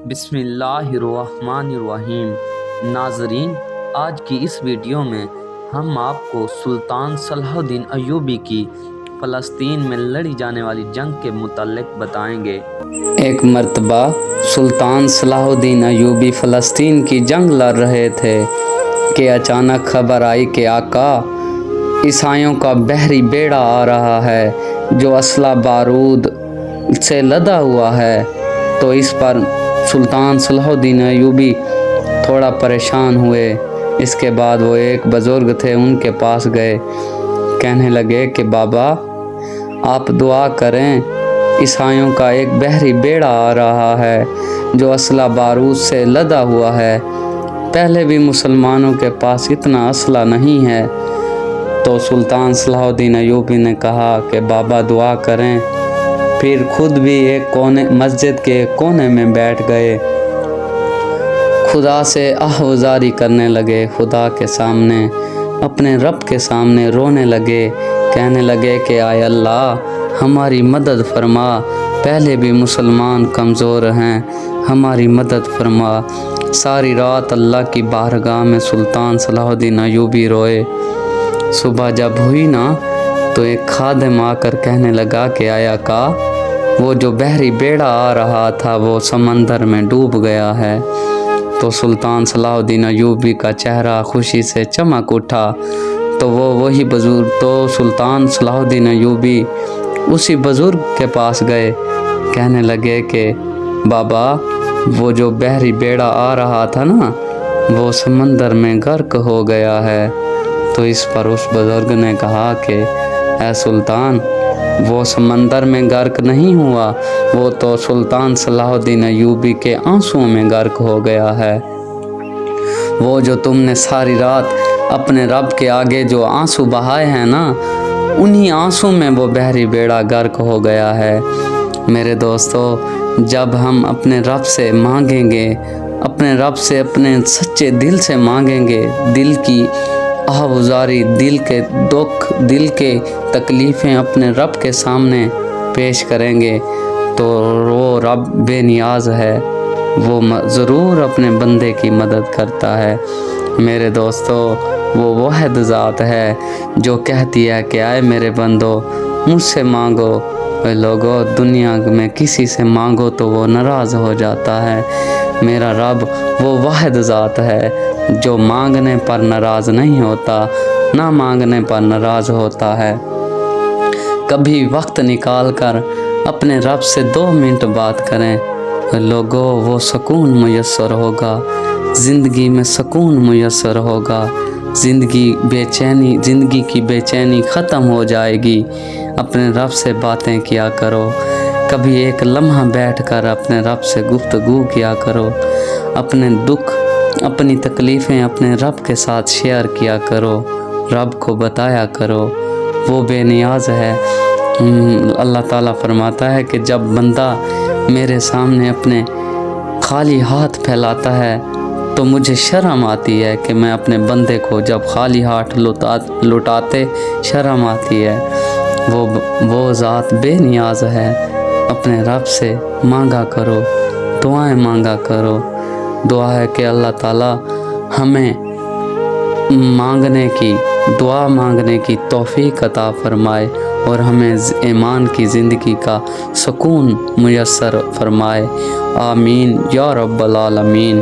بسم اللہ الرحمن الرحیم۔ ناظرین، آج کی اس ویڈیو میں ہم آپ کو سلطان صلاح الدین ایوبی کی فلسطین میں لڑی جانے والی جنگ کے متعلق بتائیں گے۔ ایک مرتبہ سلطان صلاح الدین ایوبی فلسطین کی جنگ لڑ رہے تھے کہ اچانک خبر آئی کہ آقا عیسائیوں کا بحری بیڑا آ رہا ہے جو اسلحہ بارود سے لدا ہوا ہے۔ تو اس پر سلطان صلاح الدین ایوبی تھوڑا پریشان ہوئے۔ اس کے بعد وہ ایک بزرگ تھے، ان کے پاس گئے، کہنے لگے کہ بابا آپ دعا کریں، عیسائیوں کا ایک بحری بیڑا آ رہا ہے جو اسلحہ بارود سے لدا ہوا ہے۔ پہلے بھی مسلمانوں کے پاس اتنا اسلحہ نہیں ہے۔ تو سلطان صلاح الدین ایوبی نے کہا کہ بابا دعا کریں، پھر خود بھی ایک مسجد کے ایک کونے میں بیٹھ گئے، خدا سے آہوازاری کرنے لگے، خدا کے سامنے، اپنے رب کے سامنے رونے لگے، کہنے لگے کہ آئے اللہ ہماری مدد فرما، پہلے بھی مسلمان کمزور ہیں، ہماری مدد فرما۔ ساری رات اللہ کی بارگاہ میں سلطان صلاح الدین ایوبی روئے۔ صبح جب ہوئی نا تو ایک خادم آ کر کہنے لگا کہ آیا کا وہ جو بحری بیڑا آ رہا تھا وہ سمندر میں ڈوب گیا ہے۔ تو سلطان صلاح الدین ایوبی کا چہرہ خوشی سے چمک اٹھا۔ تو وہی بزرگ، تو سلطان صلاح الدین ایوبی اسی بزرگ کے پاس گئے، کہنے لگے کہ بابا وہ جو بحری بیڑا آ رہا تھا نا وہ سمندر میں غرق ہو گیا ہے۔ تو اس پر اس بزرگ نے کہا کہ اے سلطان، وہ سمندر میں غرق نہیں ہوا، وہ تو سلطان صلاح الدین ایوبی کے آنسوؤں میں غرق ہو گیا ہے۔ وہ جو تم نے ساری رات اپنے رب کے آگے جو آنسو بہائے ہیں نا، انہی آنسو میں وہ بحری بیڑا غرق ہو گیا ہے۔ میرے دوستو، جب ہم اپنے رب سے مانگیں گے، اپنے رب سے اپنے سچے دل سے مانگیں گے، دل کی آہوازاری، دل کے دکھ، دل کے تکلیفیں اپنے رب کے سامنے پیش کریں گے تو وہ رب بے نیاز ہے، وہ ضرور اپنے بندے کی مدد کرتا ہے۔ میرے دوستو، وہ واحد ذات ہے جو کہتی ہے کہ آئے میرے بندو مجھ سے مانگو۔ اے لوگو، دنیا میں کسی سے مانگو تو وہ ناراض ہو جاتا ہے۔ میرا رب وہ واحد ذات ہے جو مانگنے پر ناراض نہیں ہوتا، نہ مانگنے پر ناراض ہوتا ہے۔ کبھی وقت نکال کر اپنے رب سے 2 منٹ بات کریں لوگوں، وہ سکون میسر ہوگا، زندگی میں سکون میسر ہوگا، زندگی کی بے چینی ختم ہو جائے گی۔ اپنے رب سے باتیں کیا کرو، کبھی ایک لمحہ بیٹھ کر اپنے رب سے گفتگو کیا کرو، اپنے دکھ، اپنی تکلیفیں اپنے رب کے ساتھ شیئر کیا کرو، رب کو بتایا کرو، وہ بے نیاز ہے۔ اللہ تعالیٰ فرماتا ہے کہ جب بندہ میرے سامنے اپنے خالی ہاتھ پھیلاتا ہے تو مجھے شرم آتی ہے کہ میں اپنے بندے کو جب خالی ہاتھ لوٹاتے شرم آتی ہے۔ وہ ذات بے نیاز ہے۔ اپنے رب سے مانگا کرو، دعائیں مانگا کرو۔ دعا ہے کہ اللہ تعالیٰ ہمیں دعا مانگنے کی توفیق عطا فرمائے اور ہمیں ایمان کی زندگی کا سکون میسر فرمائے۔ آمین یا رب العالمین۔